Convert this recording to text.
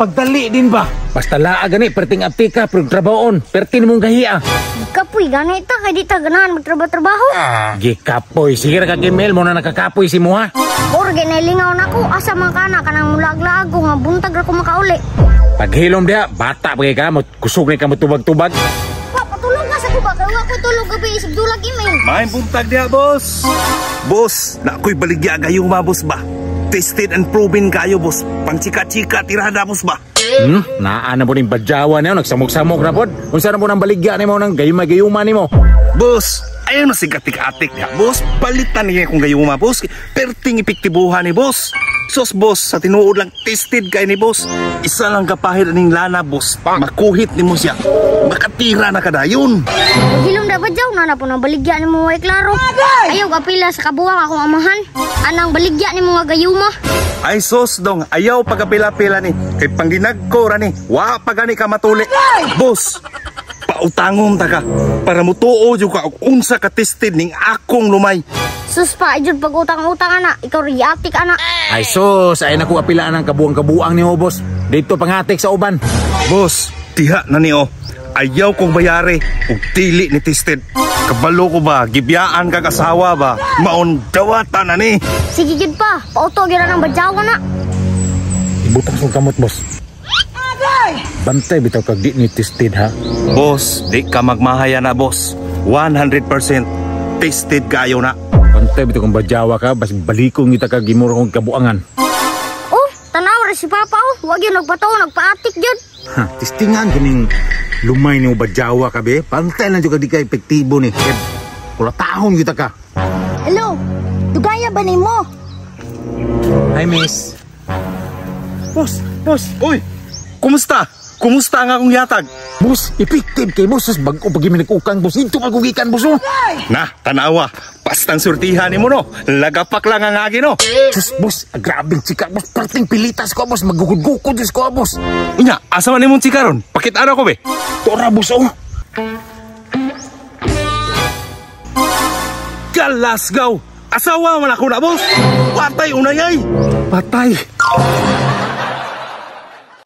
pagdali din ba? Basta laa gani, perting aptika, pero trabahoon, pertin mong gahiya. Kapoy, ganit ta, kaya di ta ganahan magtrabaho-trabaho. Gikapoy, sige ra ka Gmail mo na nakakapoy si mo ha. Or ginalingaw na ko, asa man ka na, kanang mulag-lag ko, nga buntag ra ko makauli. Paghilom diha, bata pa ka, kusog na ka matubag-tubag. Patulog ka sa kuba, kaya ako tulog gabi, isip dulag email. Main buntag diha, boss. Boss, na ako'y baligya kayo ma, boss ba? Tested and proven kayo, boss. Pang chika-chika, tirada, boss ba? Naana po rin badyawa niyo, nagsamok-samok na po. Kung saan po nang baligya ni mo, nang gayuma-gayuma ni mo. Boss, ayaw na sigatik-atik niya, boss. Palitan niya kung gayuma, boss. Perting ipiktibuhan ni boss. Sos, boss, sa tinuod lang tested kay ni boss. Isa lang kapahid aning lana, boss. Makuhit ni mo siya. Makatira na kadayon. Hilom dapat jaw na po nang baligya ni mo ay klaro. Ayaw kapila sa kabuwang akong amahan. Anang baligya ni mo nga gayuma. Ay sos dong, ayaw pagkapila-pila ni. Kay pangginag ko ra ni. Wa pa gani ka matuli. Boss, pautangom ta ka. Para mo tuo jud ka og unsa ka tested ning akong lumay. Sus pa, jud pag utang-utang ana, ikaw riyatik ana. Ay sus, ay naku apilaan ang kabuang-kabuang ni mo, boss. Dito pangatik sa uban. Boss, tiha na ni o. Ayaw kong bayari og dili ni tested. Kabalo ko ba, gibiyaan ka kasawa ba? Maon dawatan na ni. Sige jud pa, pauto gyud nang badyawan na. Ibutang sung kamot, boss. Bantay bitaw kag di ni tested ha. Boss, di ka magmahaya na, boss. 100% tested kayo na. Bantay bitaw kung badyawa ka, bas balikong kita kag gimuro kong kabuangan. Oh, tanaw ra si Papa oh. Huwag yun nagpataw, nagpaatik yun. Ha, testingan kining lumay ni mo badyawa ka be. Bantay lang jud kag di ka epektibo ni. Kula tahong kita ka. Hello, dugaya ba ni mo? Hi, miss. Boss, uy! Kumusta? Kumusta nga akong yatag? Boss, effective kay boss. Bago pag minag-ukang boss. Ito magugikan boss. Na, tanawa. Pastang surtihan ni mo no. Lagapak lang ang agi no. Sus, boss. Grabing chika boss. Parting pilitas ko boss. Magugud-gukod ko boss. Unya, asa man imong chika ron? Pakit araw ko be. Tora boss oh. Galasgaw! Asawa man ako na boss. Patay unay ay. Patay.